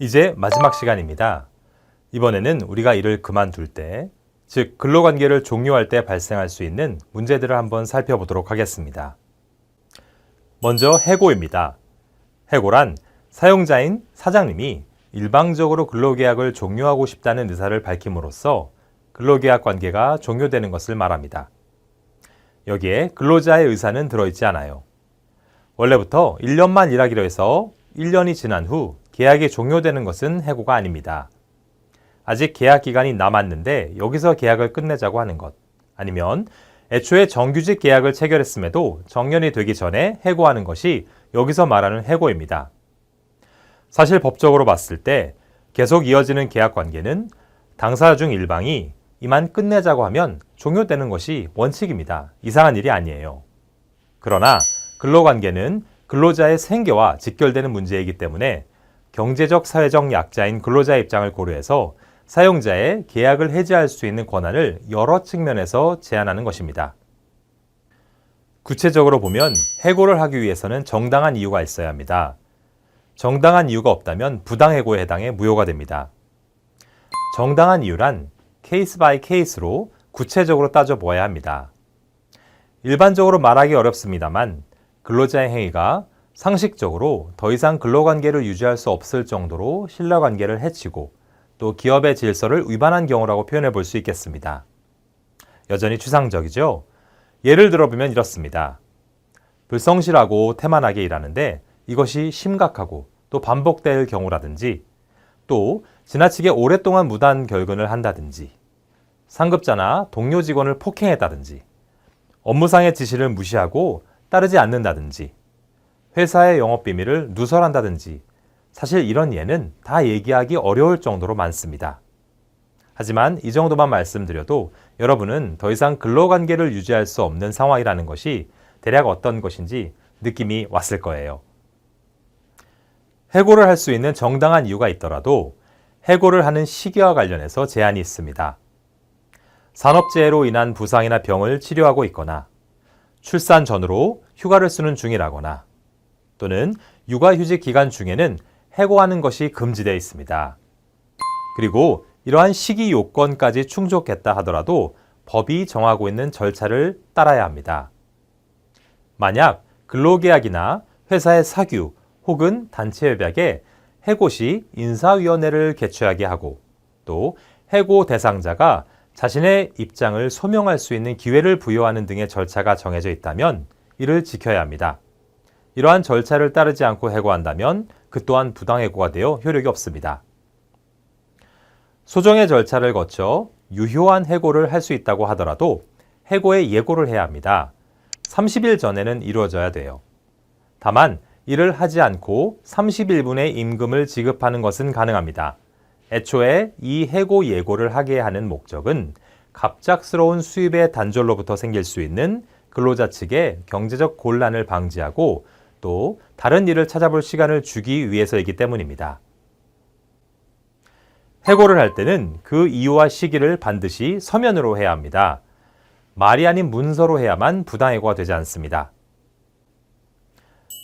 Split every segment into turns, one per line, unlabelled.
이제 마지막 시간입니다. 이번에는 우리가 일을 그만둘 때, 즉 근로관계를 종료할 때 발생할 수 있는 문제들을 한번 살펴보도록 하겠습니다. 먼저 해고입니다. 해고란 사용자인 사장님이 일방적으로 근로계약을 종료하고 싶다는 의사를 밝힘으로써 근로계약 관계가 종료되는 것을 말합니다. 여기에 근로자의 의사는 들어있지 않아요. 원래부터 1년만 일하기로 해서 1년이 지난 후 계약이 종료되는 것은 해고가 아닙니다. 아직 계약 기간이 남았는데 여기서 계약을 끝내자고 하는 것, 아니면 애초에 정규직 계약을 체결했음에도 정년이 되기 전에 해고하는 것이 여기서 말하는 해고입니다. 사실 법적으로 봤을 때 계속 이어지는 계약 관계는 당사자 중 일방이 이만 끝내자고 하면 종료되는 것이 원칙입니다. 이상한 일이 아니에요. 그러나 근로관계는 근로자의 생계와 직결되는 문제이기 때문에 경제적, 사회적 약자인 근로자의 입장을 고려해서 사용자의 계약을 해지할 수 있는 권한을 여러 측면에서 제한하는 것입니다. 구체적으로 보면 해고를 하기 위해서는 정당한 이유가 있어야 합니다. 정당한 이유가 없다면 부당해고에 해당해 무효가 됩니다. 정당한 이유란 케이스 바이 케이스로 구체적으로 따져보아야 합니다. 일반적으로 말하기 어렵습니다만 근로자의 행위가 상식적으로 더 이상 근로관계를 유지할 수 없을 정도로 신뢰관계를 해치고 또 기업의 질서를 위반한 경우라고 표현해 볼 수 있겠습니다. 여전히 추상적이죠? 예를 들어보면 이렇습니다. 불성실하고 태만하게 일하는데 이것이 심각하고 또 반복될 경우라든지, 또 지나치게 오랫동안 무단 결근을 한다든지, 상급자나 동료 직원을 폭행했다든지, 업무상의 지시를 무시하고 따르지 않는다든지, 회사의 영업비밀을 누설한다든지, 사실 이런 예는 다 얘기하기 어려울 정도로 많습니다. 하지만 이 정도만 말씀드려도 여러분은 더 이상 근로관계를 유지할 수 없는 상황이라는 것이 대략 어떤 것인지 느낌이 왔을 거예요. 해고를 할 수 있는 정당한 이유가 있더라도 해고를 하는 시기와 관련해서 제한이 있습니다. 산업재해로 인한 부상이나 병을 치료하고 있거나, 출산 전후로 휴가를 쓰는 중이라거나, 또는 육아휴직 기간 중에는 해고하는 것이 금지되어 있습니다. 그리고 이러한 시기 요건까지 충족했다 하더라도 법이 정하고 있는 절차를 따라야 합니다. 만약 근로계약이나 회사의 사규 혹은 단체협약에 해고 시 인사위원회를 개최하게 하고, 또 해고 대상자가 자신의 입장을 소명할 수 있는 기회를 부여하는 등의 절차가 정해져 있다면 이를 지켜야 합니다. 이러한 절차를 따르지 않고 해고한다면 그 또한 부당해고가 되어 효력이 없습니다. 소정의 절차를 거쳐 유효한 해고를 할 수 있다고 하더라도 해고에 예고를 해야 합니다. 30일 전에는 이루어져야 돼요. 다만 이를 하지 않고 30일분의 임금을 지급하는 것은 가능합니다. 애초에 이 해고 예고를 하게 하는 목적은 갑작스러운 수입의 단절로부터 생길 수 있는 근로자 측의 경제적 곤란을 방지하고 또 다른 일을 찾아볼 시간을 주기 위해서이기 때문입니다. 해고를 할 때는 그 이유와 시기를 반드시 서면으로 해야 합니다. 말이 아닌 문서로 해야만 부당해고가 되지 않습니다.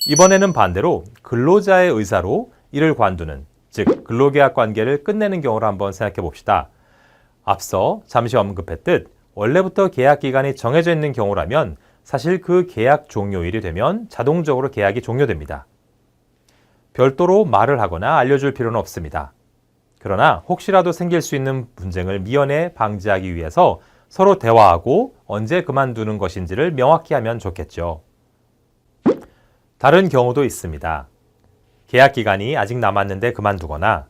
이번에는 반대로 근로자의 의사로 이를 관두는, 즉 근로계약 관계를 끝내는 경우를 한번 생각해 봅시다. 앞서 잠시 언급했듯 원래부터 계약 기간이 정해져 있는 경우라면 사실 그 계약 종료일이 되면 자동적으로 계약이 종료됩니다. 별도로 말을 하거나 알려줄 필요는 없습니다. 그러나 혹시라도 생길 수 있는 분쟁을 미연에 방지하기 위해서 서로 대화하고 언제 그만두는 것인지를 명확히 하면 좋겠죠. 다른 경우도 있습니다. 계약 기간이 아직 남았는데 그만두거나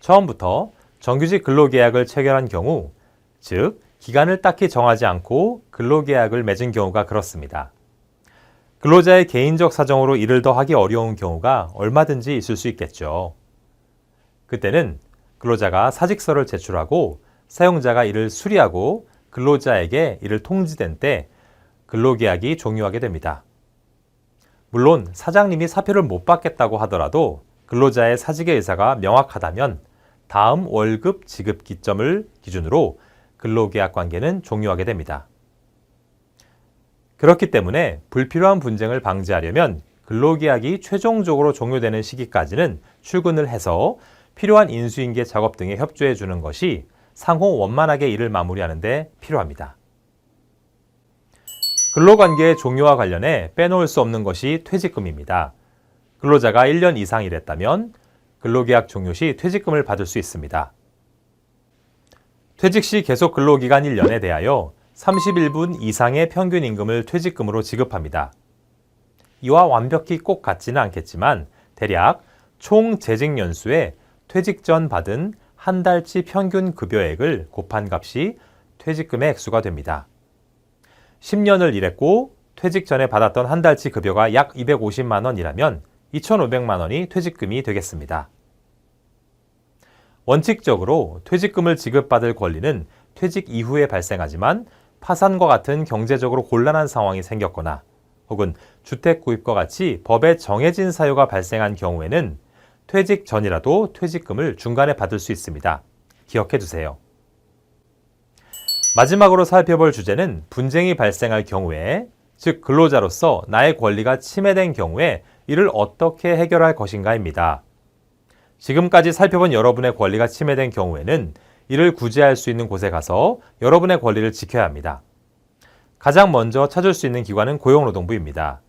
처음부터 정규직 근로계약을 체결한 경우, 즉 기간을 딱히 정하지 않고 근로계약을 맺은 경우가 그렇습니다. 근로자의 개인적 사정으로 일을 더 하기 어려운 경우가 얼마든지 있을 수 있겠죠. 그때는 근로자가 사직서를 제출하고 사용자가 이를 수리하고 근로자에게 이를 통지된 때 근로계약이 종료하게 됩니다. 물론 사장님이 사표를 못 받겠다고 하더라도 근로자의 사직의 의사가 명확하다면 다음 월급 지급 기점을 기준으로 근로계약 관계는 종료하게 됩니다. 그렇기 때문에 불필요한 분쟁을 방지하려면 근로계약이 최종적으로 종료되는 시기까지는 출근을 해서 필요한 인수인계 작업 등에 협조해 주는 것이 상호 원만하게 일을 마무리하는 데 필요합니다. 근로관계의 종료와 관련해 빼놓을 수 없는 것이 퇴직금입니다. 근로자가 1년 이상 일했다면 근로계약 종료 시 퇴직금을 받을 수 있습니다. 퇴직 시 계속 근로기간 1년에 대하여 31분 이상의 평균 임금을 퇴직금으로 지급합니다. 이와 완벽히 꼭 같지는 않겠지만 대략 총 재직 연수에 퇴직 전 받은 한 달치 평균 급여액을 곱한 값이 퇴직금의 액수가 됩니다. 10년을 일했고 퇴직 전에 받았던 한 달치 급여가 약 250만 원이라면 2,500만 원이 퇴직금이 되겠습니다. 원칙적으로 퇴직금을 지급받을 권리는 퇴직 이후에 발생하지만 파산과 같은 경제적으로 곤란한 상황이 생겼거나 혹은 주택 구입과 같이 법에 정해진 사유가 발생한 경우에는 퇴직 전이라도 퇴직금을 중간에 받을 수 있습니다. 기억해 두세요. 마지막으로 살펴볼 주제는 분쟁이 발생할 경우에, 즉 근로자로서 나의 권리가 침해된 경우에 이를 어떻게 해결할 것인가입니다. 지금까지 살펴본 여러분의 권리가 침해된 경우에는 이를 구제할 수 있는 곳에 가서 여러분의 권리를 지켜야 합니다. 가장 먼저 찾을 수 있는 기관은 고용노동부입니다.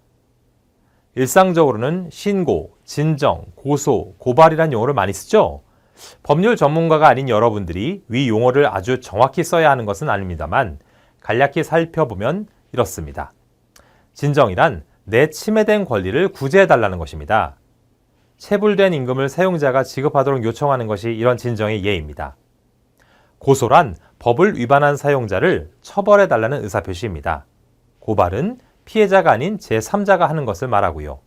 일상적으로는 신고, 진정, 고소, 고발이란 용어를 많이 쓰죠? 법률 전문가가 아닌 여러분들이 위 용어를 아주 정확히 써야 하는 것은 아닙니다만 간략히 살펴보면 이렇습니다. 진정이란 내 침해된 권리를 구제해달라는 것입니다. 체불된 임금을 사용자가 지급하도록 요청하는 것이 이런 진정의 예입니다. 고소란 법을 위반한 사용자를 처벌해달라는 의사표시입니다. 고발은 피해자가 아닌 제3자가 하는 것을 말하고요.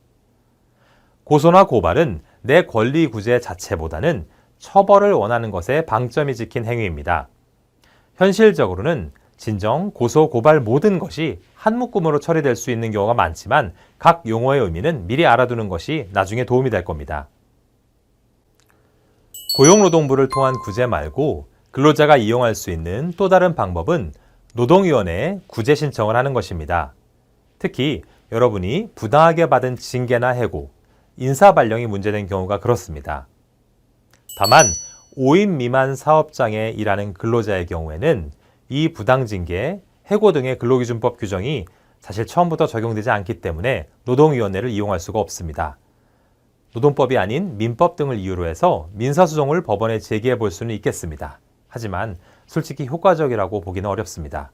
고소나 고발은 내 권리 구제 자체보다는 처벌을 원하는 것에 방점이 찍힌 행위입니다. 현실적으로는 진정, 고소, 고발 모든 것이 한 묶음으로 처리될 수 있는 경우가 많지만 각 용어의 의미는 미리 알아두는 것이 나중에 도움이 될 겁니다. 고용노동부를 통한 구제 말고 근로자가 이용할 수 있는 또 다른 방법은 노동위원회에 구제 신청을 하는 것입니다. 특히 여러분이 부당하게 받은 징계나 해고, 인사발령이 문제된 경우가 그렇습니다. 다만 5인 미만 사업장에 일하는 근로자의 경우에는 이 부당징계, 해고 등의 근로기준법 규정이 사실 처음부터 적용되지 않기 때문에 노동위원회를 이용할 수가 없습니다. 노동법이 아닌 민법 등을 이유로 해서 민사소송을 법원에 제기해 볼 수는 있겠습니다. 하지만 솔직히 효과적이라고 보기는 어렵습니다.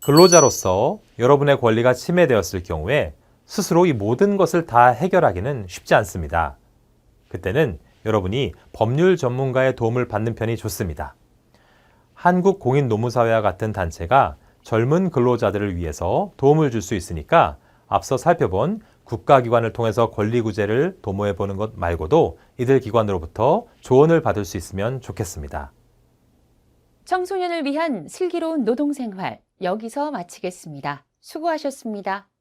근로자로서 여러분의 권리가 침해되었을 경우에 스스로 이 모든 것을 다 해결하기는 쉽지 않습니다. 그때는 여러분이 법률 전문가의 도움을 받는 편이 좋습니다. 한국공인노무사회와 같은 단체가 젊은 근로자들을 위해서 도움을 줄 수 있으니까 앞서 살펴본 국가기관을 통해서 권리구제를 도모해보는 것 말고도 이들 기관으로부터 조언을 받을 수 있으면 좋겠습니다.
청소년을 위한 슬기로운 노동생활 여기서 마치겠습니다. 수고하셨습니다.